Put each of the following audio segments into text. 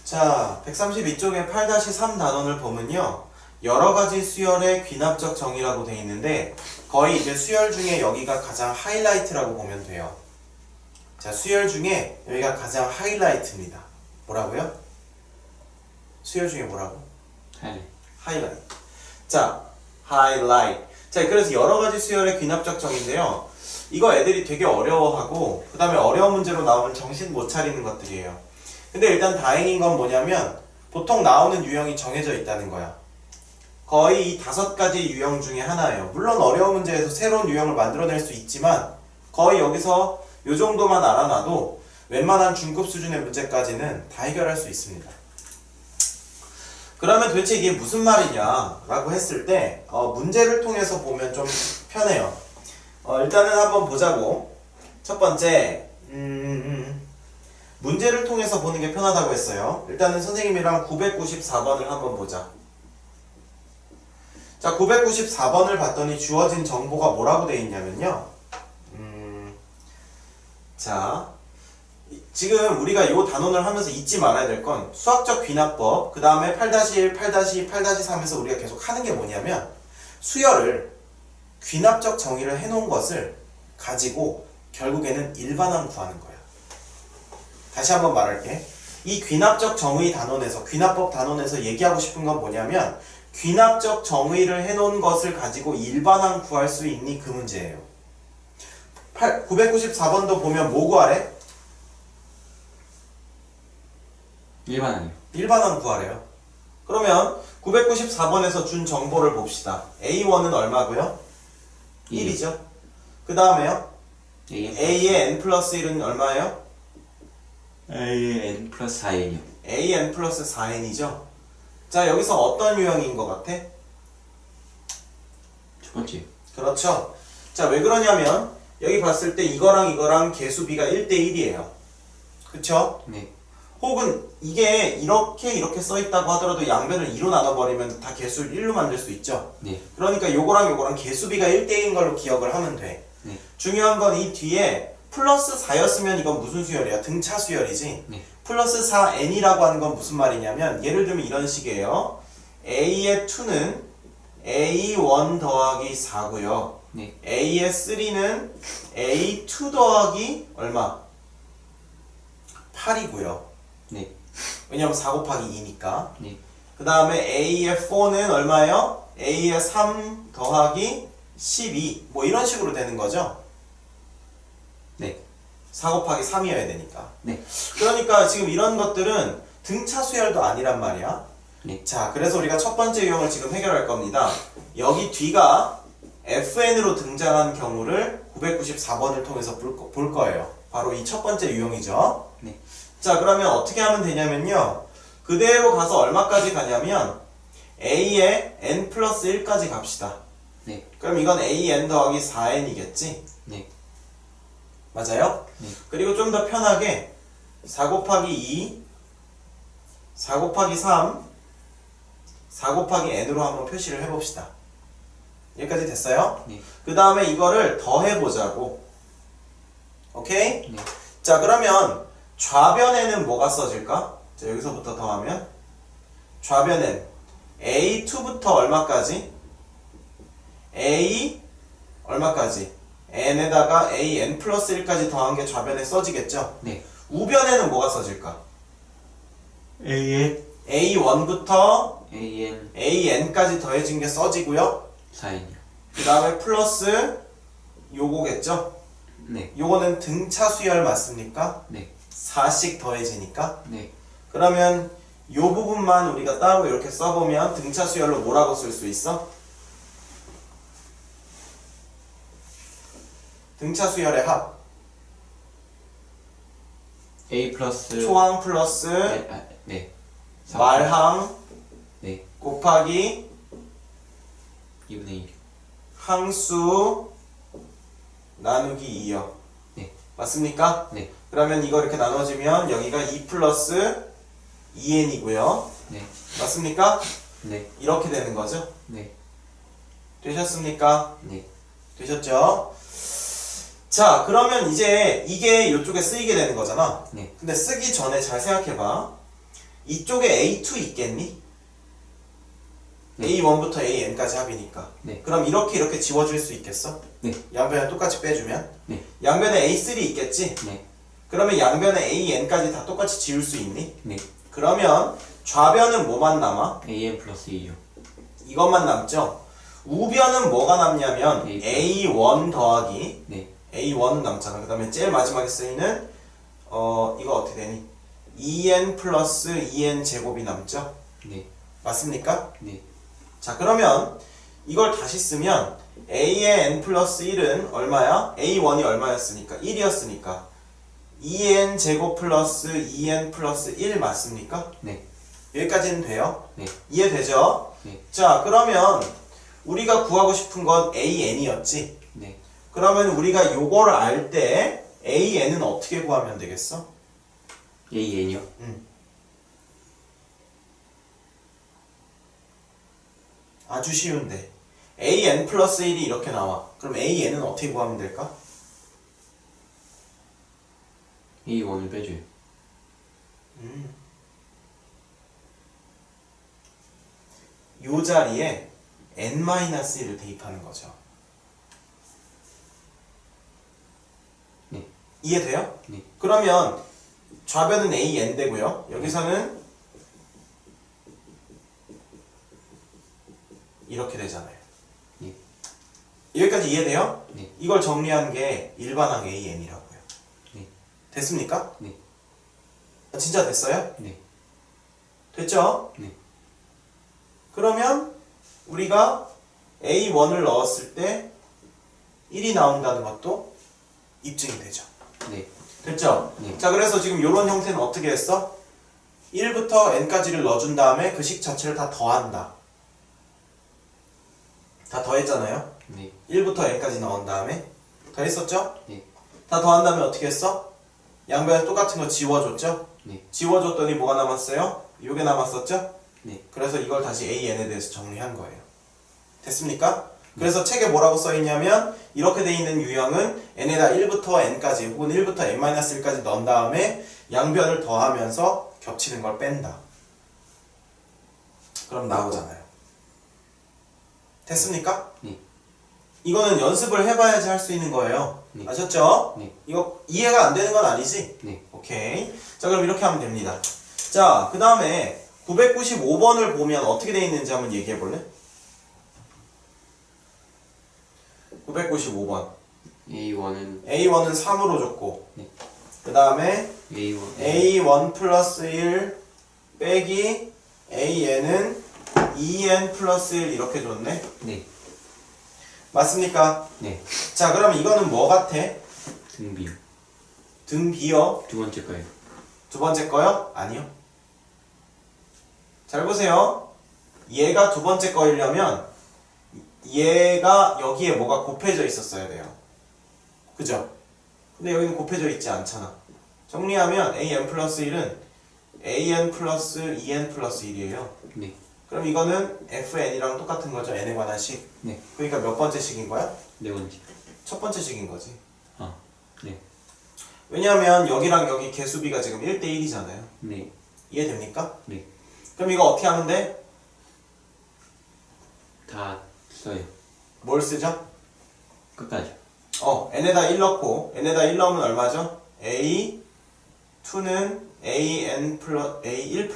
자, 132쪽에 8-3 단원을 보면요. 여러가지 수열의 귀납적 정의라고 되어 있는데 거의 이제 수열 중에 여기가 가장 하이라이트라고 보면 돼요. 자, 수열 중에 여기가 가장 하이라이트입니다. 뭐라고요? 수열 중에 뭐라고? 하이라이트. 자, 하이라이트. 자, 그래서 여러가지 수열의 귀납적 정의인데요. 이거 애들이 되게 어려워하고 그 다음에 어려운 문제로 나오면 정신 못 차리는 것들이에요. 근데 일단 다행인 건 뭐냐면 보통 나오는 유형이 정해져 있다는 거야. 거의 이 5가지 유형 중에 하나예요. 물론 어려운 문제에서 새로운 유형을 만들어낼 수 있지만 거의 여기서 요 정도만 알아놔도 웬만한 중급 수준의 문제까지는 다 해결할 수 있습니다. 그러면 도대체 이게 무슨 말이냐라고 했을 때 문제를 통해서 보면 좀 편해요. 일단은 한번 보자고. 첫 번째 문제를 통해서 보는 게 편하다고 했어요. 일단은 선생님이랑 994번을 한번 보자. 자, 994번을 봤더니 주어진 정보가 뭐라고 되어 있냐면요. 자, 지금 우리가 이 단원을 하면서 잊지 말아야 될 건 수학적 귀납법, 그 다음에 8-1, 8-2, 8-3에서 우리가 계속 하는 게 뭐냐면 수열을 귀납적 정의를 해놓은 것을 가지고 결국에는 일반항 구하는 거야. 다시 한번 말할게. 이 귀납적 정의 단원에서, 귀납법 단원에서 얘기하고 싶은 건 뭐냐면 귀납적 정의를 해놓은 것을 가지고 일반항 구할 수 있니? 그 문제예요. 994번도 보면 뭐 구하래? 일반항이요. 일반항 구하래요. 그러면 994번에서 준 정보를 봅시다. A1은 얼마고요? 1이죠. 그 다음에요? A의 n 플러스 1은 얼마예요? A의 n 플러스 4n이요. An 플러스 4n이죠. 자, 여기서 어떤 유형인 것 같아? 첫 번째. 그렇죠. 자, 왜 그러냐면 여기 봤을 때 이거랑 개수비가 1대1이에요. 그쵸? 네. 혹은 이게 이렇게 써있다고 하더라도 양변을 2로 나눠버리면 다 개수를 1로 만들 수 있죠. 네. 그러니까 요거랑 개수비가 1대1인 걸로 기억을 하면 돼. 네. 중요한 건 이 뒤에 플러스 4였으면 이건 무슨 수열이야? 등차 수열이지. 네. 플러스 4n이라고 하는 건 무슨 말이냐면 예를 들면 이런 식이에요. A의 2는 A1 더하기 4고요. 네. A의 3는 A2 더하기 얼마? 8이고요. 네. 왜냐면 4 곱하기 2니까. 네. 그 다음에 A의 4는 얼마예요? A의 3 더하기 12. 뭐 이런 식으로 되는 거죠. 네. 4 곱하기 3이어야 되니까. 네. 그러니까 지금 이런 것들은 등차 수열도 아니란 말이야. 네. 자, 그래서 우리가 첫 번째 유형을 지금 해결할 겁니다. 여기 뒤가 FN으로 등장한 경우를 994번을 통해서 볼 거예요. 바로 이 첫 번째 유형이죠. 네. 자, 그러면 어떻게 하면 되냐면요. 그대로 가서 얼마까지 가냐면 A의 n 플러스 1까지 갑시다. 네. 그럼 이건 AN 더하기 4N이겠지? 네. 맞아요? 네. 그리고 좀 더 편하게 4 곱하기 2, 4 곱하기 3, 4 곱하기 n으로 한번 표시를 해봅시다. 여기까지 됐어요? 네. 그 다음에 이거를 더해보자고. 오케이? 네. 자, 그러면 좌변에는 뭐가 써질까? 자, 여기서부터 더하면 좌변엔 A2부터 얼마까지? A 얼마까지? n에다가 an 플러스 1까지 더한 게 좌변에 써지겠죠? 네. 우변에는 뭐가 써질까? A의 A1부터 AN an까지 더해진 게 써지고요. 4n이요. 그 다음에 플러스 요거겠죠? 네. 요거는 등차 수열 맞습니까? 네. 4씩 더해지니까. 네. 그러면 요 부분만 우리가 따로 이렇게 써보면 등차 수열로 뭐라고 쓸 수 있어? 등차 수열의 합. A 플러스 초항 플러스 네. 말항 네. 곱하기 2분의 1. 항수 나누기 2요. 네. 맞습니까? 네. 그러면 이거 이렇게 나눠지면 여기가 2 플러스 2n이고요. 네. 맞습니까? 네. 이렇게 되는 거죠. 네. 되셨습니까? 네. 되셨죠? 자, 그러면 이제 이게 이쪽에 쓰이게 되는 거잖아. 네. 근데 쓰기 전에 잘 생각해봐. 이쪽에 A2 있겠니? 네. A1부터 AN까지 합이니까. 네. 그럼 이렇게 지워줄 수 있겠어? 네. 양변에 똑같이 빼주면? 네. 양변에 A3 있겠지? 네. 그러면 양변에 AN까지 다 똑같이 지울 수 있니? 네. 그러면 좌변은 뭐만 남아? AN 플러스 2요. 이것만 남죠? 우변은 뭐가 남냐면 A1 더하기 네. A1은 남잖아. 그 다음에 제일 마지막에 쓰이는 이거 어떻게 되니? 2n 플러스 2n 제곱이 남죠? 네. 맞습니까? 네. 자, 그러면 이걸 다시 쓰면 A의 n 플러스 1은 얼마야? A1이 얼마였으니까? 1이었으니까 2n 제곱 플러스 2n 플러스 1 맞습니까? 네. 여기까지는 돼요? 네. 이해되죠? 네. 자, 그러면 우리가 구하고 싶은 건 AN이었지? 네. 그러면 우리가 요거를 알 때 AN은 어떻게 구하면 되겠어? AN이요? 아주 쉬운데 AN 플러스 1이 이렇게 나와. 그럼 AN은 어떻게 구하면 될까? A1을 빼줘요. 요 자리에 n-1을 대입하는 거죠. 네. 이해돼요? 네. 그러면 좌변은 AN 되고요. 여기서는 이렇게 되잖아요. 네. 여기까지 이해돼요? 네. 이걸 정리한 게 일반항 AN이라고요. 네. 됐습니까? 네. 진짜 됐어요? 네. 됐죠? 네. 그러면 우리가 A1을 넣었을 때 1이 나온다는 것도 입증이 되죠. 네. 됐죠? 네. 자, 그래서 지금 이런 형태는 어떻게 했어? 1부터 n까지를 넣어준 다음에 그 식 자체를 다 더한다. 다 더했잖아요? 네. 1부터 n까지 넣은 다음에 더했었죠? 네. 다 더한 다음에 어떻게 했어? 양변에 똑같은 거 지워줬죠? 네. 지워줬더니 뭐가 남았어요? 요게 남았었죠? 네. 그래서 이걸 다시 AN에 대해서 정리한 거예요. 됐습니까? 그래서 책에 뭐라고 써있냐면 이렇게 돼 있는 유형은 n에다 1부터 n까지 혹은 1부터 n-1까지 넣은 다음에 양변을 더하면서 겹치는 걸 뺀다. 그럼 나오잖아요. 됐습니까? 네. 이거는 연습을 해봐야지 할 수 있는 거예요. 네. 아셨죠? 네. 이거 이해가 안 되는 건 아니지? 네. 오케이. 자, 그럼 이렇게 하면 됩니다. 자, 그 다음에 995번을 보면 어떻게 돼 있는지 한번 얘기해 볼래? 995번. A1은 A1은 3으로 줬고, 네. 그 다음에 A1 A1 플러스 1 빼기 AN은 2N 플러스 1 이렇게 줬네? 네. 맞습니까? 네. 자, 그럼 이거는 뭐 같아? 등비요. 등 비어? 두 번째 거예요. 두 번째 거요? 아니요. 잘 보세요. 얘가 두 번째 거이려면 얘가 여기에 뭐가 곱해져 있었어야 돼요. 그죠? 근데 여기는 곱해져 있지 않잖아. 정리하면 AN 플러스 1은 AN 플러스 2N 플러스 1이에요. 네. 그럼 이거는 FN이랑 똑같은 거죠. N에 관한 식. 네. 그러니까 몇 번째 식인 거야? 네 번째. 첫 번째 식인 거지. 아. 네. 왜냐하면 여기랑 여기 개수비가 지금 1대 1이잖아요. 네. 이해됩니까? 네. 그럼 이거 어떻게 하면 돼? 다 써요. 뭘 쓰죠? 끝까지. n에다 1 넣고 n에다 1 넣으면 얼마죠? a2는 an 플러스 a1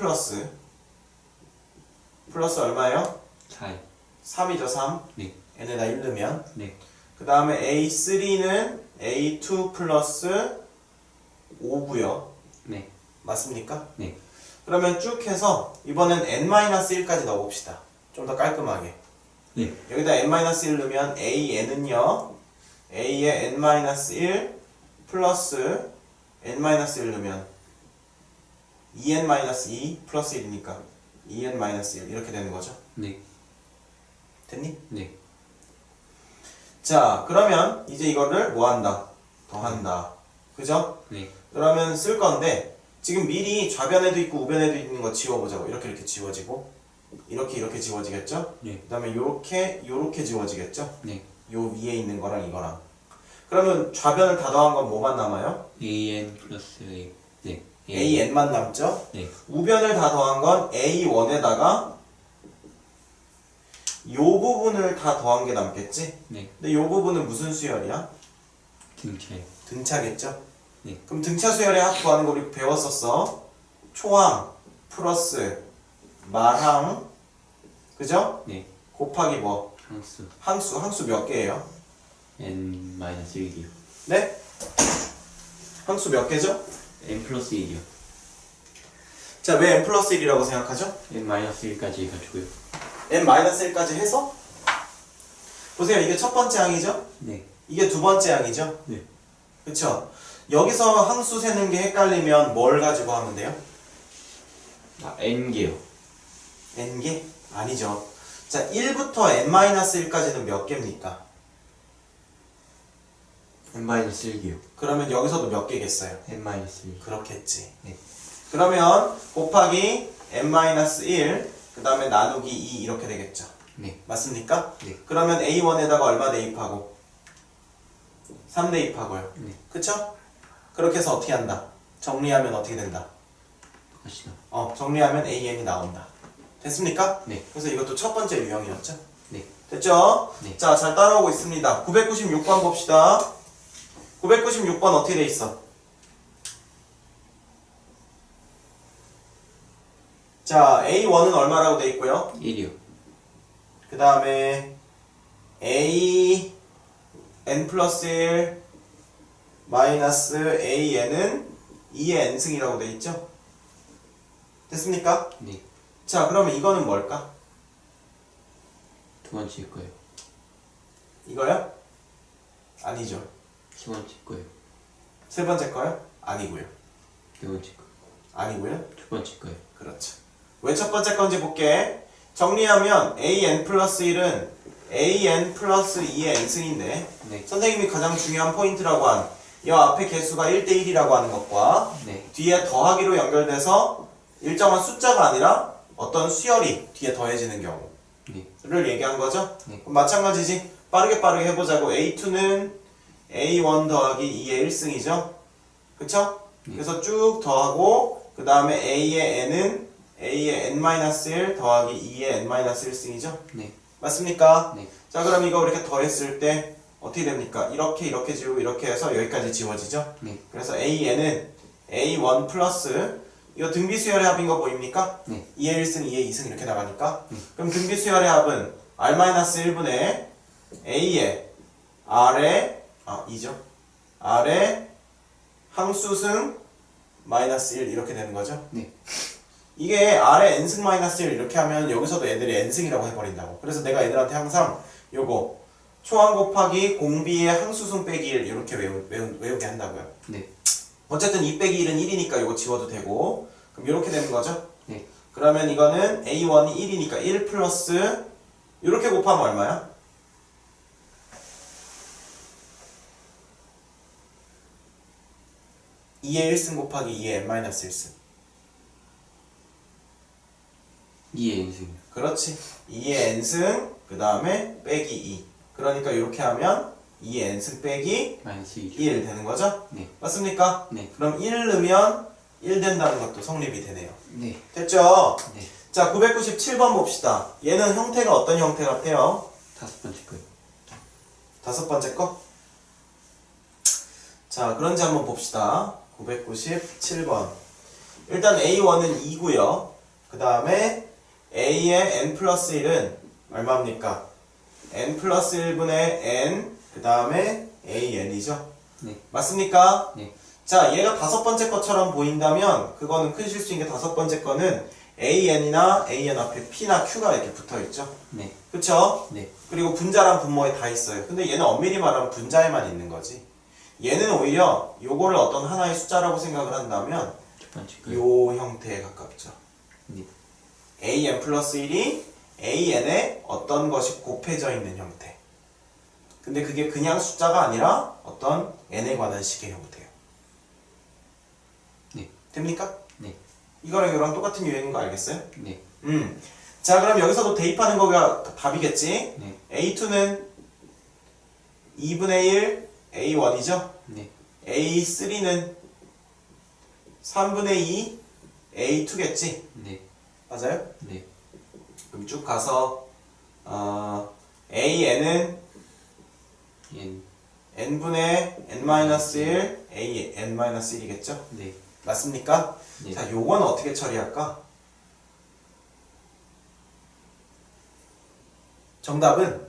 플러스 얼마예요? 4요. 3이죠. 3. 네. n에다 1 넣으면 네. 그 다음에 a3는 a2 플러스 5고요. 네. 맞습니까? 네. 그러면 쭉 해서 이번엔 n-1까지 넣어봅시다. 좀 더 깔끔하게. 네. 여기다 n-1 넣으면 an은요 a의 n-1 플러스 n-1 넣으면 2n-2 플러스 1이니까 2n-1 이렇게 되는 거죠. 네. 됐니? 네. 자, 그러면 이제 이거를 뭐 한다? 더한다. 그죠? 네. 그러면 쓸 건데 지금 미리 좌변에도 있고 우변에도 있는 거 지워보자고. 이렇게 지워지고 이렇게 지워지겠죠? 네. 그 다음에 요렇게 지워지겠죠? 네. 요 위에 있는 거랑 이거랑. 그러면 좌변을 다 더한 건 뭐만 남아요? AN 플러스 A. 네. AN만 남죠? 네. 우변을 다 더한 건 A1에다가 요 부분을 다 더한 게 남겠지? 네. 근데 요 부분은 무슨 수열이야? 등차요. 등차겠죠? 네. 그럼 등차 수열의 합 구하는 거 우리 배웠었어. 초항 플러스 말항, 그죠? 네. 곱하기 뭐? 항수 항수 몇 개예요? n-1이요. 네? 항수 몇 개죠? n 플러스 1이요. 자, 왜 n 플러스 1이라고 생각하죠? n-1까지 해가지고요. n-1까지 해서? 보세요, 이게 첫 번째 항이죠? 네. 이게 두 번째 항이죠? 네. 그쵸? 여기서 항수 세는 게 헷갈리면 뭘 가지고 하면 돼요? 아, n개요. n개? 아니죠. 자, 1부터 n-1까지는 몇 개입니까? n-1개요. 그러면 여기서도 몇 개겠어요? n-1. 그렇겠지. 네. 그러면 곱하기 n-1, 그 다음에 나누기 2 이렇게 되겠죠. 네. 맞습니까? 네. 그러면 A1에다가 얼마 대입하고? 3 대입하고요. 네. 그쵸? 그렇게 해서 어떻게 한다? 정리하면 어떻게 된다? 똑같이다. 정리하면 AN이 나온다. 됐습니까? 네. 그래서 이것도 첫 번째 유형이었죠? 네. 됐죠? 네. 자, 잘 따라오고 있습니다. 996번 봅시다. 996번 어떻게 돼 있어? 자, A1은 얼마라고 돼 있고요? 1이요. 그 다음에 A n 플러스 1 마이너스 AN은 2의 n승이라고 돼 있죠? 됐습니까? 네. 자, 그러면 이거는 뭘까? 두 번째 거예요. 이거요? 아니죠. 세 번째 거예요. 세 번째 거요? 아니고요. 네 번째 거. 아니고요. 두 번째 거예요. 그렇죠. 왜 첫 번째 건지 볼게. 정리하면 AN 플러스 1은 AN 플러스 2의 n승인데 네. 선생님이 가장 중요한 포인트라고 한 이 앞에 개수가 1대1이라고 하는 것과 네. 뒤에 더하기로 연결돼서 일정한 숫자가 아니라 어떤 수열이 뒤에 더해지는 경우를 네. 얘기한 거죠? 네. 그럼 마찬가지지. 빠르게 해보자고. A2는 A1 더하기 2의 1승이죠? 그쵸? 네. 그래서 쭉 더하고 그 다음에 A의 n은 A의 n-1 더하기 2의 n-1승이죠? 네. 맞습니까? 네. 자, 그럼 이거 이렇게 더했을 때 어떻게 됩니까? 이렇게 지우고 이렇게 해서 여기까지 지워지죠? 네. 그래서 AN은 A1 플러스 이거 등비수열의 합인 거 보입니까? 네. 2의 1승, 2의 2승 이렇게 나가니까 그럼 등비수열의 합은 R-1분의 A의 R의 2죠? R의 항수승 마이너스 1 이렇게 되는 거죠? 네. 이게 R의 n승 마이너스 1 이렇게 하면 여기서도 애들이 n승이라고 해버린다고. 그래서 내가 애들한테 항상 요거 초항 곱하기 공비의 항수승 빼기 1 이렇게 외우게 한다고요. 네. 어쨌든 2 빼기 1은 1이니까 이거 지워도 되고 그럼 이렇게 되는 거죠? 네. 그러면 이거는 A1이 1이니까 1 플러스 이렇게 곱하면 얼마야? (2의 1승) 곱하기 2의 n-1승 2의 n승. 그렇지. 2의 n승 그 다음에 빼기 2 그러니까 이렇게 하면 2의 n승 빼기 마이너스 2죠. 1 되는 거죠? 네. 맞습니까? 네. 그럼 1 넣으면 1 된다는 것도 성립이 되네요. 네. 됐죠? 네. 자, 997번 봅시다. 얘는 형태가 어떤 형태 같아요? 다섯 번째 거예요. 다섯 번째 거? 자, 그런지 한번 봅시다. 997번. 일단 A1은 2고요. 그 다음에 A의 n 플러스 1은 얼마입니까? n 플러스 1분의 n 그 다음에 AN이죠? 네. 맞습니까? 네. 자, 얘가 다섯 번째 것처럼 보인다면 그거는 큰 실수인 게 다섯 번째 거는 AN이나 AN 앞에 P나 Q가 이렇게 붙어있죠? 네. 그쵸? 네. 그리고 분자랑 분모에 다 있어요. 근데 얘는 엄밀히 말하면 분자에만 있는 거지. 얘는 오히려 요거를 어떤 하나의 숫자라고 생각을 한다면 첫 번째 거예요. 요 형태에 가깝죠. 네. AN 플러스 1이 AN에 어떤 것이 곱해져 있는 형태. 근데 그게 그냥 숫자가 아니라 어떤 n에 관한 식의 형태예요. 네. 됩니까? 네. 이거랑 이거랑 똑같은 유형인 거 알겠어요? 네. 자, 그럼 여기서도 대입하는 거가 답이겠지? 네. A2는 2분의 1 A1이죠? 네. A3는 3분의 2 A2겠지? 네. 맞아요? 네. 그럼 쭉 가서 AN은 N. n분의 n-1 a n-1이겠죠? 네. 맞습니까? 네. 자, 요건 어떻게 처리할까? 정답은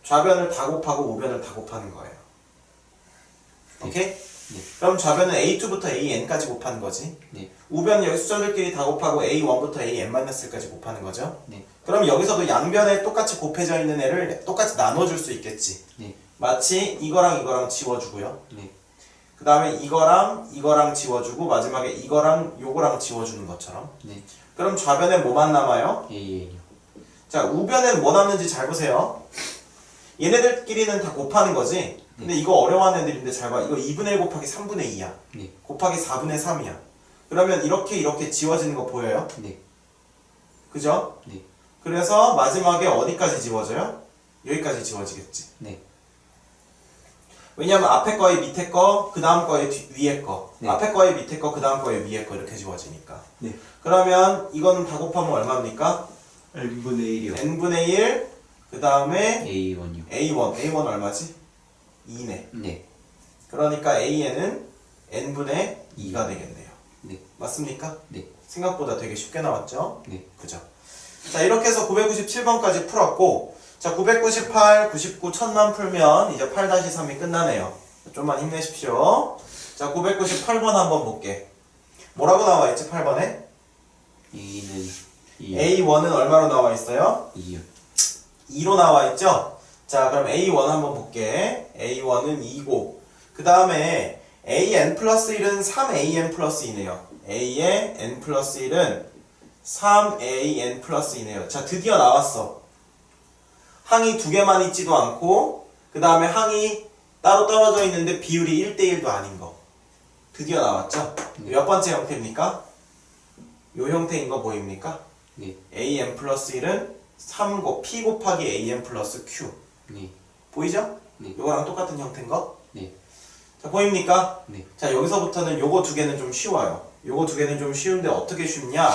좌변을 다 곱하고 우변을 다 곱하는 거예요. 오케이? 네. 그럼 좌변은 A2부터 AN까지 곱하는 거지. 네. 우변은 여기 숫자들끼리 다 곱하고 A1부터 AN-1까지 곱하는 거죠. 네. 그럼 여기서도 양변에 똑같이 곱해져 있는 애를 똑같이 나눠줄 수 있겠지. 네. 마치 이거랑 이거랑 지워주고요. 네. 그 다음에 이거랑 지워주고 마지막에 이거랑 요거랑 지워주는 것처럼. 네. 그럼 좌변에 뭐만 남아요? AN이요. 자, 우변엔 뭐 남는지 잘 보세요. 얘네들끼리는 다 곱하는 거지. 근데 이거 어려워하는 애들인데 잘 봐. 이거 2분의 1 곱하기 3분의 2야. 네. 곱하기 4분의 3이야. 그러면 이렇게 지워지는 거 보여요? 네. 그죠? 네. 그래서 마지막에 어디까지 지워져요? 여기까지 지워지겠지. 네. 왜냐면 앞에 거에 밑에 거, 그 다음 거에 위에 거. 네. 앞에 거에 밑에 거, 그 다음 거에 위에 거 이렇게 지워지니까. 네. 그러면 이거는 다 곱하면 얼마입니까? N분의 1이요. n분의 1, 그 다음에 A1이요. A1 얼마지? 2네. 네. 그러니까 AN은 n분의 2가 되겠네요. 네. 맞습니까? 네. 생각보다 되게 쉽게 나왔죠? 네. 그죠? 자, 이렇게 해서 997번까지 풀었고, 자, 998, 99, 1000만 풀면 이제 8-3이 끝나네요. 좀만 힘내십시오. 자, 998번 한번 볼게. 뭐라고 나와 있지, 8번에? A는 2요. A1은 얼마로 나와 있어요? 2요. 2로 나와 있죠? 자, 그럼 A1 한번 볼게. A1은 2고, 그 다음에 AN 플러스 1은 3AN 플러스 2네요. A의 N 플러스 1은 3AN 플러스 2네요. 자, 드디어 나왔어. 항이 두 개만 있지도 않고, 그 다음에 항이 따로 떨어져 있는데 비율이 1대1도 아닌 거. 드디어 나왔죠? 몇 번째 형태입니까? 요 형태인 거 보입니까? 네. AN 플러스 1은 P 곱하기 AN 플러스 Q. 네. 보이죠? 네. 요거랑 똑같은 형태인 거? 네. 자, 보입니까? 네. 자, 여기서부터는 요거 두 개는 좀 쉬워요. 요거 두 개는 좀 쉬운데 어떻게 쉽냐?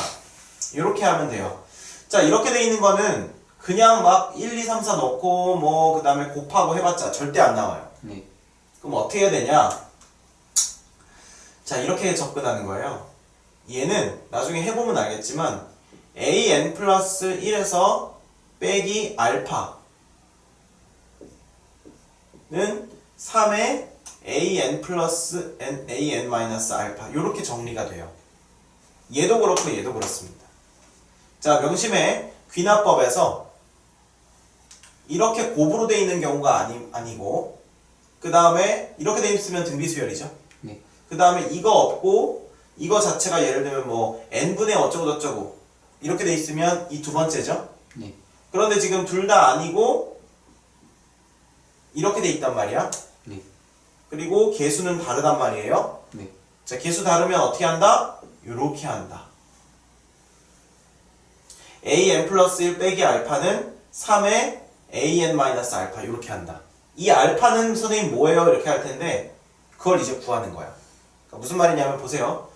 이렇게 하면 돼요. 자, 이렇게 돼 있는 거는 그냥 막 1, 2, 3, 4 넣고 뭐 그 다음에 곱하고 해봤자 절대 안 나와요. 네. 그럼 어떻게 해야 되냐? 자, 이렇게 접근하는 거예요. 얘는 나중에 해보면 알겠지만 AN 플러스 1에서 빼기 알파는 3의 AN 플러스 AN 마이너스 알파 이렇게 정리가 돼요. 얘도 그렇고 얘도 그렇습니다. 자, 명심해. 귀납법에서 이렇게 곱으로 돼 있는 경우가 아니고 그 다음에 이렇게 돼 있으면 등비수열이죠. 네. 그 다음에 이거 없고 이거 자체가 예를 들면 뭐 n분의 어쩌고 저쩌고 이렇게 돼 있으면 이 두 번째죠. 네. 그런데 지금 둘 다 아니고 이렇게 돼 있단 말이야. 네. 그리고 개수는 다르단 말이에요. 네. 자, 개수 다르면 어떻게 한다? 요렇게 한다. AN 플러스 1 빼기 알파는 3의 AN 마이너스 알파 이렇게 한다. 이 알파는 선생님 뭐예요? 이렇게 할 텐데 그걸 이제 구하는 거야. 그러니까 무슨 말이냐면 보세요.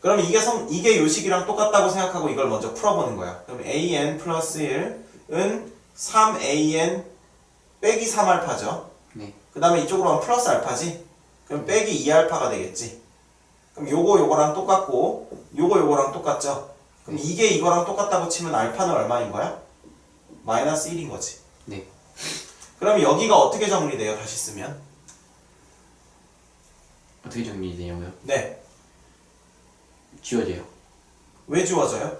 그럼 이게 요식이랑 똑같다고 생각하고 이걸 먼저 풀어보는 거야. 그럼 AN 플러스 1은 3AN 빼기 3알파죠. 네. 그 다음에 이쪽으로 하면 플러스 알파지? 그럼 빼기 2알파가 되겠지. 그럼 요거랑 똑같고 요거랑 똑같죠. 그럼 이게 이거랑 똑같다고 치면 알파는 얼마인 거야? 마이너스 1인 거지. 네. 그럼 여기가 어떻게 정리돼요? 다시 쓰면? 어떻게 정리되냐고요? 네. 지워져요. 왜 지워져요?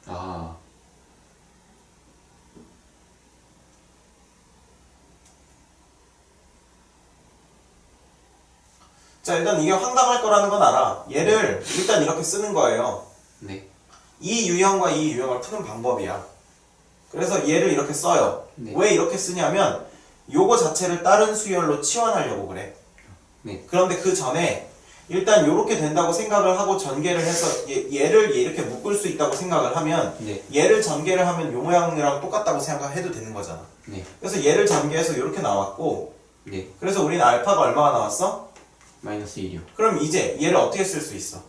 아. 자, 일단 이게 황당할 거라는 건 알아. 얘를 일단 이렇게 쓰는 거예요. 네. 이 유형과 이 유형을 푸는 방법이야. 그래서 얘를 이렇게 써요. 네. 왜 이렇게 쓰냐면 요거 자체를 다른 수열로 치환하려고 그래. 네. 그런데 그 전에 일단 요렇게 된다고 생각을 하고 전개를 해서 얘를 이렇게 묶을 수 있다고 생각을 하면 네. 얘를 전개를 하면 요 모양이랑 똑같다고 생각해도 되는 거잖아. 네. 그래서 얘를 전개해서 요렇게 나왔고 네. 그래서 우리는 알파가 얼마가 나왔어? 마이너스 1이요. 그럼 이제 얘를 어떻게 쓸 수 있어?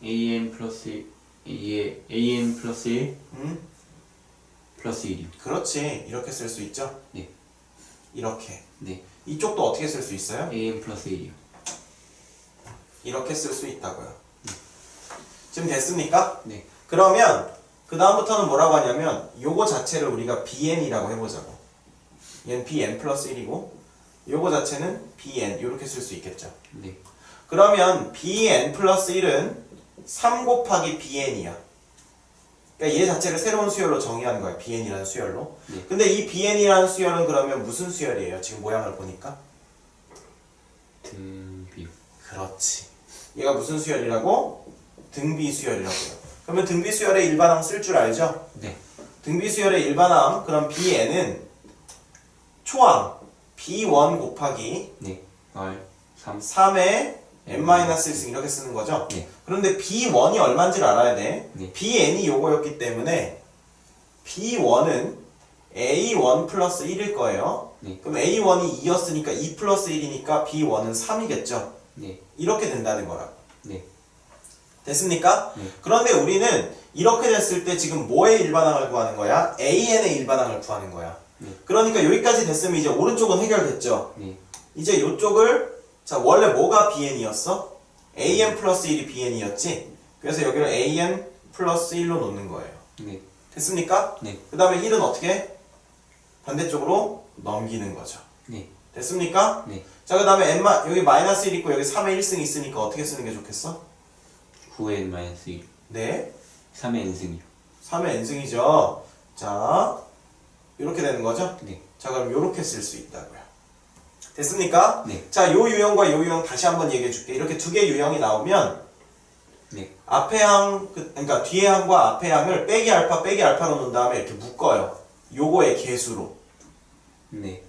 an 플러스 1 an 플러스 1 플러스 1이요. 그렇지. 이렇게 쓸 수 있죠? 네. 이렇게. 네. 이쪽도 어떻게 쓸 수 있어요? an 플러스 1이요. 이렇게 쓸 수 있다고요. 지금 됐습니까? 네. 그러면 그 다음부터는 뭐라고 하냐면 요거 자체를 우리가 bn이라고 해보자고. 얘는 bn 플러스 1이고 요거 자체는 bn 이렇게 쓸 수 있겠죠. 네. 그러면 bn 플러스 1은 3 곱하기 bn이야. 그러니까 얘 자체를 새로운 수열로 정의하는 거야. bn이라는 수열로. 네. 근데 이 bn이라는 수열은 그러면 무슨 수열이에요? 지금 모양을 보니까. 등비요. 그렇지. 얘가 무슨 수열이라고? 등비 수열이라고요. 그러면 등비 수열의 일반항 쓸 줄 알죠? 네. 등비 수열의 일반항 그럼 bn은 초항 b1 곱하기 네. r 3 3의 n-1승 이렇게 쓰는 거죠? 네. 그런데 b1이 얼마인지를 알아야 돼. 네. bn이 요거였기 때문에 b1은 a1 플러스 1일 거예요. 네. 그럼 a1이 2였으니까 2 플러스 1이니까 b1은 3이겠죠? 네. 이렇게 된다는 거라. 네. 됐습니까? 네. 그런데 우리는 이렇게 됐을 때 지금 뭐의 일반항을 구하는 거야? an의 일반항을 구하는 거야. 네. 그러니까 여기까지 됐으면 이제 오른쪽은 해결됐죠? 네. 이제 이쪽을 자 원래 뭐가 bn이었어? an 플러스 1이 bn이었지? 그래서 여기를 an 플러스 1로 놓는 거예요. 네. 됐습니까? 네. 그 다음에 1은 어떻게? 반대쪽으로 넘기는 거죠. 네. 됐습니까? 네. 자 그 다음에 여기 마이너스 1 있고 여기 3의 1승 있으니까 어떻게 쓰는 게 좋겠어? 9n 마이너스 1 네 3의 n승이요. 3의 n승이죠. 자 이렇게 되는 거죠? 네. 자 그럼 이렇게 쓸 수 있다고요. 됐습니까? 네. 자 요 유형과 요 유형 다시 한번 얘기해 줄게. 이렇게 두 개의 유형이 나오면 네. 앞에 항 그러니까 뒤에 항과 앞에 항을 빼기 알파로 놓은 다음에 이렇게 묶어요. 요거의 개수로. 네.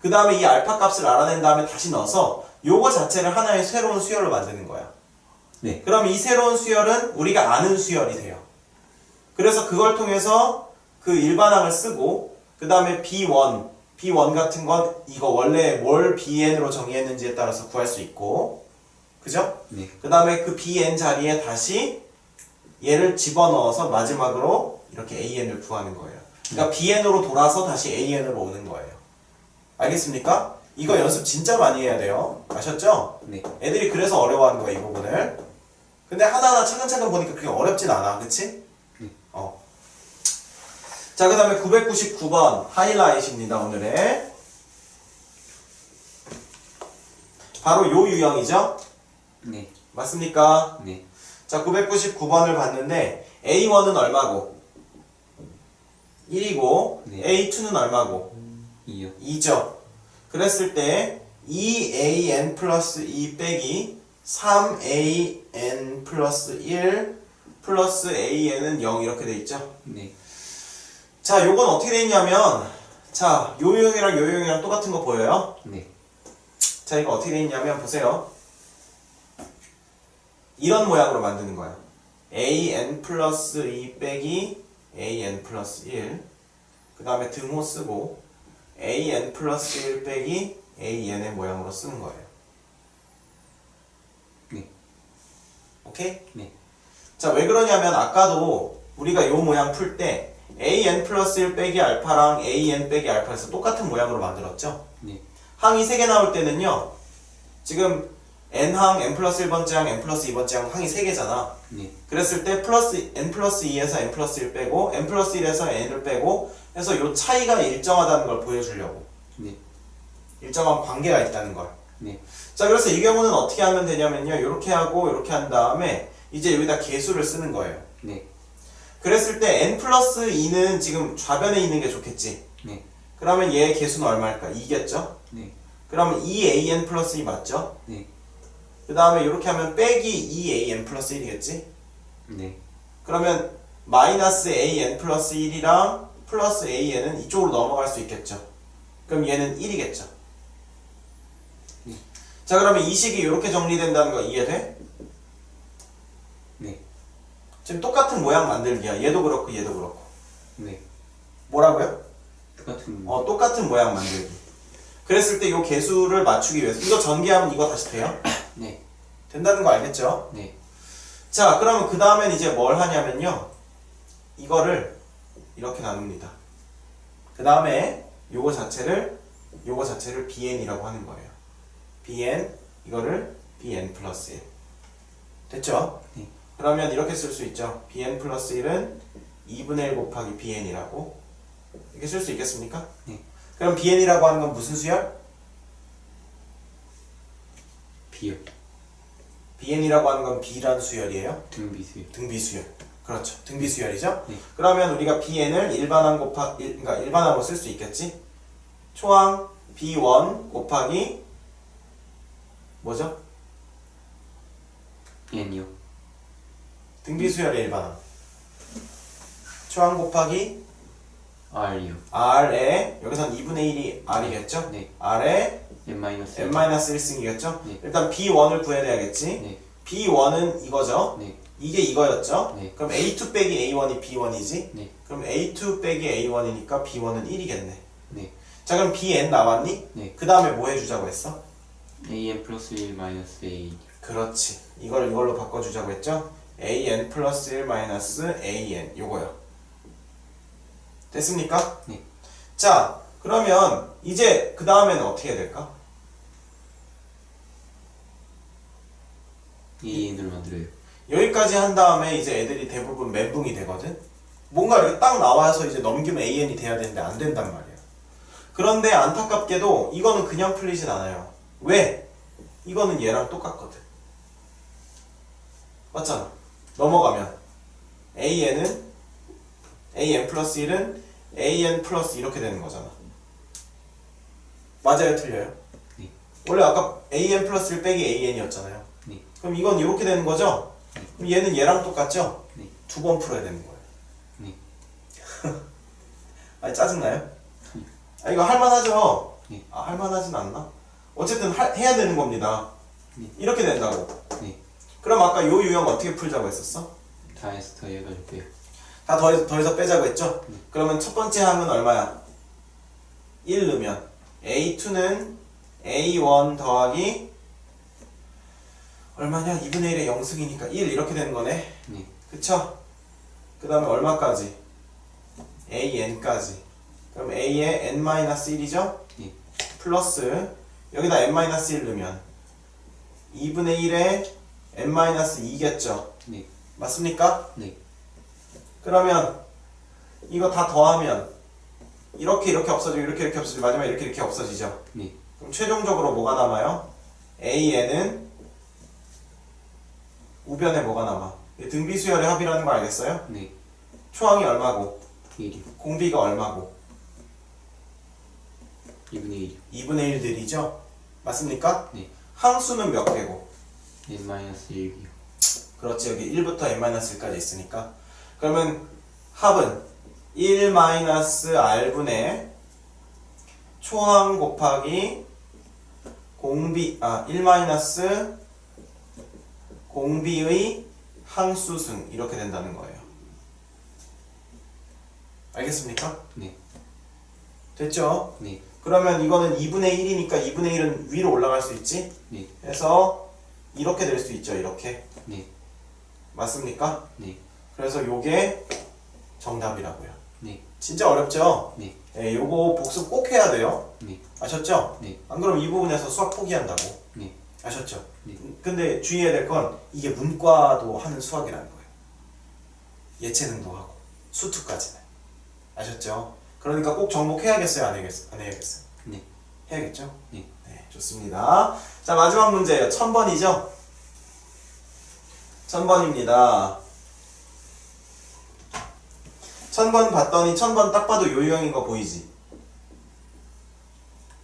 그 다음에 이 알파 값을 알아낸 다음에 다시 넣어서 요거 자체를 하나의 새로운 수열로 만드는 거야. 네. 그럼 이 새로운 수열은 우리가 아는 수열이 돼요. 그래서 그걸 통해서 그 일반항을 쓰고 그 다음에 B1 같은 건 이거 원래 뭘 BN으로 정의했는지에 따라서 구할 수 있고 그죠? 네. 그 다음에 그 BN 자리에 다시 얘를 집어넣어서 마지막으로 이렇게 AN을 구하는 거예요. 그러니까 BN으로 돌아서 다시 AN으로 오는 거예요. 알겠습니까? 이거 연습 진짜 많이 해야 돼요. 아셨죠? 네. 애들이 그래서 어려워하는 거야 이 부분을. 근데 하나하나 차근차근 보니까 그렇게 어렵진 않아. 그치? 자, 그 다음에 999번 하이라이트입니다. 오늘의 바로 요 유형이죠? 네. 맞습니까? 네. 자, 999번을 봤는데 A1은 얼마고? 1이고 네. A2는 얼마고? 2요. 2죠. 그랬을 때 2an 플러스 2 빼기 3an 플러스 1 플러스 an은 0 이렇게 돼 있죠. 네. 자, 요건 어떻게 돼 있냐면 자, 요 유형이랑 요 유형이랑 똑같은 거 보여요? 네. 자, 이거 어떻게 돼 있냐면 보세요. 이런 모양으로 만드는 거야. an 플러스 2 빼기 an 플러스 1 그 다음에 등호 쓰고 an 플러스 1 빼기 an의 모양으로 쓰는 거예요. 네. 오케이? 네. 자, 왜 그러냐면 아까도 우리가 요 모양 풀 때 an 플러스 1 빼기 알파랑 an 빼기 알파에서 똑같은 모양으로 만들었죠? 네. 항이 3개 나올 때는요. 지금 n항, n 플러스 1번째 항, n 플러스 2번째 항 항이 3개잖아. 네. 그랬을 때 플러스 n 플러스 2에서 n 플러스 1 빼고 n 플러스 1에서 n을 빼고 해서 요 차이가 일정하다는 걸 보여주려고. 네. 일정한 관계가 있다는 걸. 네. 자, 그래서 이 경우는 어떻게 하면 되냐면요. 이렇게 하고 이렇게 한 다음에 이제 여기다 개수를 쓰는 거예요. 네. 그랬을 때 n 플러스 2는 지금 좌변에 있는 게 좋겠지. 네. 그러면 얘의 개수는 얼마일까? 2겠죠? 네. 그러면 2an 플러스 2 맞죠? 네. 그 다음에 이렇게 하면 빼기 2an 플러스 1이겠지? 네. 그러면 마이너스 an 플러스 1이랑 플러스 an은 이쪽으로 넘어갈 수 있겠죠? 그럼 얘는 1이겠죠? 네. 자, 그러면 이 식이 이렇게 정리된다는 거 이해돼? 네. 지금 똑같은 모양 만들기야. 얘도 그렇고 얘도 그렇고. 네. 뭐라고요? 똑같은 똑같은 모양 만들기. 그랬을 때 요 개수를 맞추기 위해서 이거 전개하면 이거 다시 돼요? 네. 된다는 거 알겠죠? 네. 자, 그러면 그 다음엔 이제 뭘 하냐면요. 이거를 이렇게 나눕니다. 그 다음에 요거 자체를 bn이라고 하는 거예요. bn, 이거를 bn 플러스 1. 됐죠? 네. 그러면 이렇게 쓸 수 있죠. bn 플러스 1은 2분의 1 곱하기 bn이라고. 이렇게 쓸 수 있겠습니까? 네. 그럼 bn이라고 하는 건 무슨 수열? B요. bn이라고 하는 건 b라는 수열이에요. 등비수요. 등비수열. 그렇죠. 등비수열이죠. 네. 그러면 우리가 bn을 그러니까 일반항으로 쓸 수 있겠지? 초항 b1 곱하기 뭐죠? N이요. 등비수열의 일반항. 초항 곱하기 R이요. r에 여기선 2분의 1이 r이겠죠? 네. r에 N-1. n-1승이겠죠? 네. 일단 b1을 구해내야겠지? 네. b1은 이거죠? 네. 이게 이거였죠? 네. 그럼 a2 빼기 a1이 b1이지? 네. 그럼 a2 빼기 a1이니까 b1은 1이겠네. 네. 자, 그럼 bn 나왔니? 네. 그 다음에 뭐 해주자고 했어? AN 플러스 1 마이너스 A. 그렇지. 이걸 이걸로 바꿔주자고 했죠? an 플러스 1 마이너스 an 요거요. 됐습니까? 네. 자, 그러면 이제 그 다음에는 어떻게 해야 될까? AN으로 만들어요. 여기까지 한 다음에 이제 애들이 대부분 멘붕이 되거든? 뭔가 이렇게 딱 나와서 이제 넘기면 an이 돼야 되는데 안 된단 말이야. 그런데 안타깝게도 이거는 그냥 풀리진 않아요. 왜? 이거는 얘랑 똑같거든. 맞잖아. 넘어가면 an은 an 플러스 1은 an 플러스 이렇게 되는 거잖아. 맞아요? 틀려요? 네. 원래 아까 an 플러스 1 빼기 an이었잖아요. 네. 그럼 이건 이렇게 되는 거죠? 네. 그럼 얘는 얘랑 똑같죠? 네. 두 번 풀어야 되는 거예요. 네. 아니 짜증나요? 아 이거 할만하죠? 네. 아 할만하진 않나? 어쨌든 해야 되는 겁니다. 네. 이렇게 된다고. 네. 그럼 아까 요 유형 어떻게 풀자고 했었어? 다 해서 더 해가지고 빼요. 다 더해서 빼자고 했죠? 네. 그러면 첫 번째 항은 얼마야? 1 넣으면 A2는 A1 더하기 얼마냐? 2분의 1의 0승이니까 1 이렇게 되는 거네. 네. 그쵸? 그 다음에 얼마까지? AN까지. 그럼 A에 N-1이죠? 네. 플러스 여기다 N-1 넣으면 2분의 1에 N-2겠죠? 네. 맞습니까? 네. 그러면 이거 다 더하면 이렇게 없어지고 이렇게 없어지고 마지막에 이렇게 없어지죠? 네. 그럼 최종적으로 뭐가 남아요? AN은 우변에 뭐가 남아? 등비수열의 합이라는 거 알겠어요? 네. 초항이 얼마고? 1이요. 공비가 얼마고? 2분의 1이요. 2분의 1들이죠? 맞습니까? 네. 항수는 몇 개고? N-1이요. 그렇지, 여기 1부터 n-1까지 있으니까. 그러면 합은 1-r분의 초항 곱하기 1- 공비의 항수승 이렇게 된다는 거예요. 알겠습니까? 네. 됐죠? 네. 그러면 이거는 2분의 1이니까 2분의 1은 위로 올라갈 수 있지? 네. 그래서 이렇게 될 수 있죠, 이렇게. 네. 맞습니까? 네. 그래서 요게 정답이라고요. 네. 진짜 어렵죠? 네. 네, 요거 복습 꼭 해야 돼요. 네. 아셨죠? 네. 안 그러면 이 부분에서 수학 포기한다고. 네. 아셨죠? 네. 근데 주의해야 될 건 이게 문과도 하는 수학이라는 거예요. 예체능도 하고 수투까지는. 아셨죠? 그러니까 꼭 정복해야겠어요? 안 해야겠어요? 네. 해야겠죠? 네. 네, 좋습니다. 자, 마지막 문제예요. 1000번이죠? 1000번입니다. 1000번 봤더니 1000번 딱 봐도 요 유형인 거 보이지?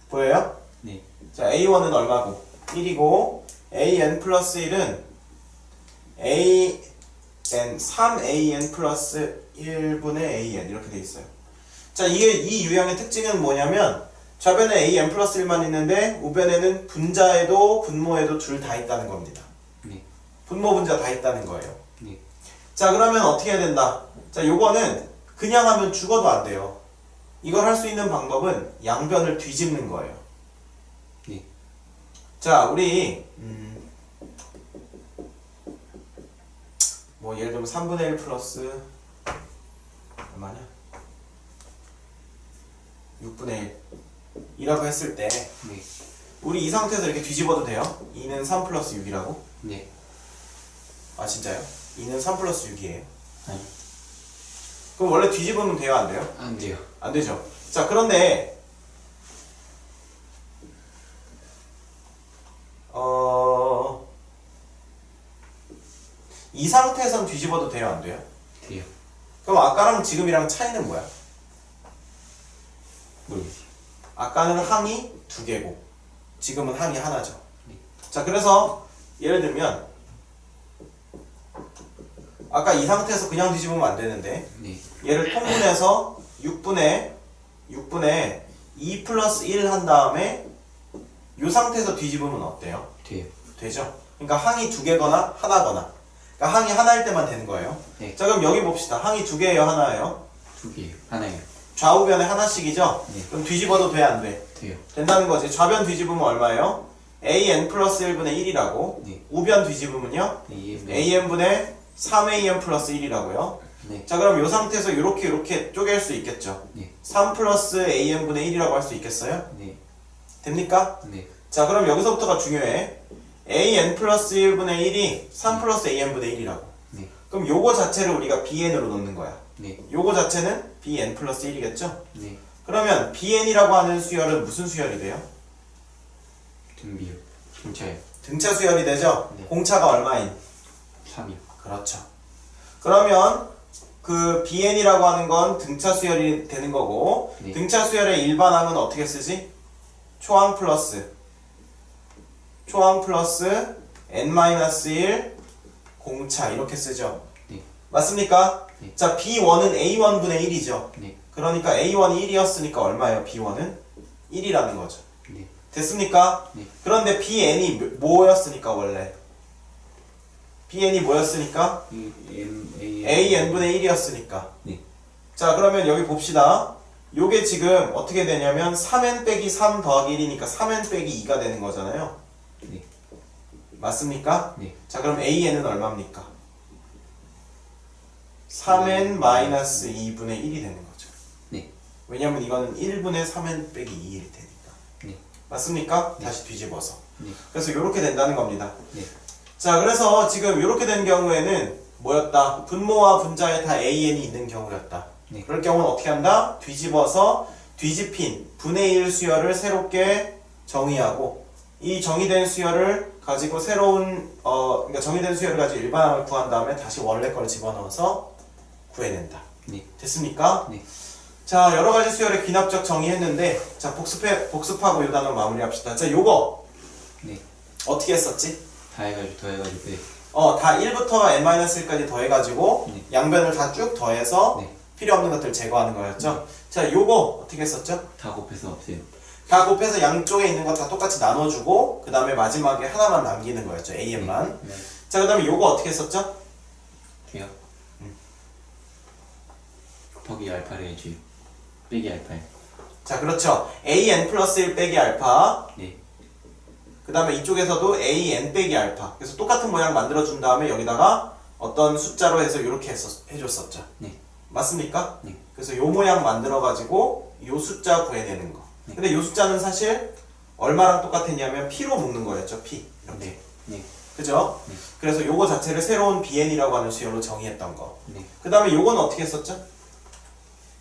보여요? 네. 자, A1은 얼마고? 1이고 AN 플러스 1은 AN 3AN 플러스 1분의 AN 이렇게 돼 있어요. 자, 이 유형의 특징은 뭐냐면 좌변에 AN 플러스 1만 있는데 우변에는 분자에도 분모에도 둘 다 있다는 겁니다. 네. 분모 분자 다 있다는 거예요. 네. 자, 그러면 어떻게 해야 된다? 자, 요거는 그냥 하면 죽어도 안 돼요. 이걸 할 수 있는 방법은 양변을 뒤집는 거예요. 자, 우리 뭐 예를 들면 3분의 1 플러스 얼마냐? 6분의 1이라고 했을 때 네. 우리 이 상태에서 이렇게 뒤집어도 돼요? 2는 3 플러스 6이라고? 네. 아 진짜요? 2는 3 플러스 6이에요? 아니. 그럼 원래 뒤집으면 돼요? 안 돼요? 안 돼요. 안 되죠. 자, 그런데 이 상태에선 뒤집어도 돼요? 안 돼요? 돼요. 그럼 아까랑 지금이랑 차이는 뭐야? 모르겠어요. 아까는 항이 2개고 지금은 항이 하나죠. 네. 자, 그래서 예를 들면 아까 이 상태에서 그냥 뒤집으면 안 되는데 네. 얘를 통분해서 6분의 2 플러스 1 한 다음에 이 상태에서 뒤집으면 어때요? 돼요. 되죠? 그러니까 항이 2개거나 하나거나, 그러니까 항이 하나일 때만 되는 거예요. 네. 자, 그럼 여기 봅시다. 항이 2개예요? 하나예요? 2개예요. 하나예요. 좌우변에 하나씩이죠? 네. 그럼 뒤집어도 돼? 안 돼? 돼요. 된다는 거지. 좌변 뒤집으면 얼마예요? an 플러스 1분의 1이라고. 네. 우변 뒤집으면요? 네. an분의 3an 플러스 1이라고요. 네. 자, 그럼 이 상태에서 이렇게 쪼갤 수 있겠죠? 네. 3 플러스 an분의 1이라고 할 수 있겠어요? 네. 됩니까? 네. 자, 그럼 여기서부터가 중요해. an 플러스 1분의 1이 3 플러스 an분의 1이라고. 네. 그럼 요거 자체를 우리가 bn으로 놓는 거야. 네. 요거 자체는 bn 플러스 1이겠죠? 네. 그러면 bn이라고 하는 수열은 무슨 수열이 돼요? 등비요. 등차요. 등차 수열이 되죠? 네. 공차가 얼마인? 3이요. 그렇죠. 그러면 그 bn이라고 하는 건 등차 수열이 되는 거고, 네. 등차 수열의 일반항은 어떻게 쓰지? 초항 플러스 n-1 공차 이렇게 쓰죠. 네. 맞습니까? 네. 자, b1은 a1분의 1이죠. 네. 그러니까 a1이 1이었으니까 얼마예요? b1은 1이라는 거죠. 네. 됐습니까? 네. 그런데 bn이 뭐였으니까 원래? bn이 뭐였으니까? an분의 1이었으니까. 네. 자, 그러면 여기 봅시다. 요게 지금 어떻게 되냐면 3n 빼기 3 더하기 1이니까 3n 빼기 2가 되는 거잖아요. 네. 맞습니까? 네. 자, 그럼 an은 얼마입니까? 3n 마이너스 2분의 1이 되는 거죠. 네. 왜냐면 이거는 1분의 3n 빼기 2일이 되니까. 네. 맞습니까? 네. 다시 뒤집어서. 네. 그래서 이렇게 된다는 겁니다. 네. 자, 그래서 지금 이렇게 된 경우에는 뭐였다? 분모와 분자에 다 an이 있는 경우였다. 네. 그럴 경우는 어떻게 한다? 뒤집어서 뒤집힌 분의 1 수열을 새롭게 정의하고, 이 정의된 수열을 가지고 그러니까 정의된 수열을 가지고 일반항을 구한 다음에 다시 원래 거를 집어넣어서 구해낸다. 네. 됐습니까? 네. 자, 여러 가지 수열의 귀납적 정의했는데, 자, 복습하고 이 단어 마무리합시다. 자, 요거 네. 어떻게 했었지? 다 해가지고 더해가지고 빼. 다 1부터 n-1까지 더해가지고 네. 양변을 다 쭉 더해서 네. 필요 없는 것들 제거하는 거였죠. 자, 요거 어떻게 했었죠? 다 곱해서 없애요. 다 곱해서 양쪽에 있는 거 다 똑같이 나눠주고 그 다음에 마지막에 하나만 남기는 거였죠. an만. 네. 자, 그 다음에 요거 어떻게 했었죠? 돼요. 곱하기 알파를 해줘요. 빼기 알파요. 자, 그렇죠. an 플러스 1 빼기 알파. 네. 그 다음에 이쪽에서도 an 빼기 알파. 그래서 똑같은 모양 만들어준 다음에 여기다가 어떤 숫자로 해서 이렇게 해줬었죠. 네. 맞습니까? 네. 그래서 요 모양 만들어가지고 요 숫자 구해내는 거. 네. 근데 요 숫자는 사실 얼마랑 똑같았냐면 p로 묶는 거였죠. p. 이렇게. 네. 그죠? 네. 그래서 요거 자체를 새로운 bn이라고 하는 수열로 정의했던 거. 네. 그 다음에 요건 어떻게 했었죠?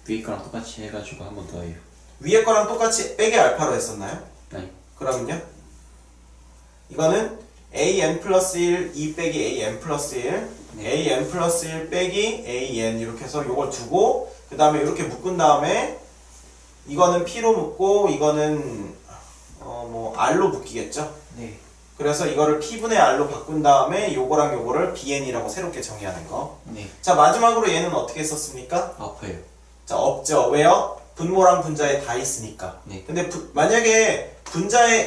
위에 거랑 똑같이 해가지고 한 번 더 해요. 위에 거랑 똑같이 빼기 알파로 했었나요? 아니. 그러면요? 이거는 an 플러스 1, 2 빼기 an 플러스 1, 네. an 플러스 1 빼기 an 이렇게 해서 요걸 두고 그 다음에 이렇게 묶은 다음에 이거는 p로 묶고 이거는 뭐 r로 묶이겠죠? 네. 그래서 이거를 p분의 r로 바꾼 다음에 요거랑 요거를 bn이라고 새롭게 정의하는 거. 네. 자, 마지막으로 얘는 어떻게 썼습니까? 아파요. 자, 없죠. 왜요? 분모랑 분자에 다 있으니까. 네. 근데 만약에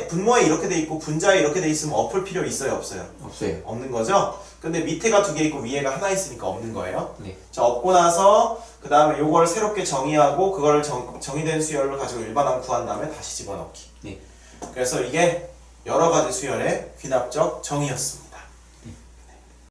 분모에 이렇게 돼 있고 분자에 이렇게 돼 있으면 엎을 필요 있어요, 없어요? 없어요. 없는 거죠? 근데 밑에가 2개 있고 위에가 하나 있으니까 없는 거예요. 네. 자, 엎고 나서 그 다음에 요걸 새롭게 정의하고 그거를 정의된 수열로 가지고 일반항 구한 다음에 다시 집어넣기. 네. 그래서 이게 여러 가지 수열의 귀납적 정의였습니다.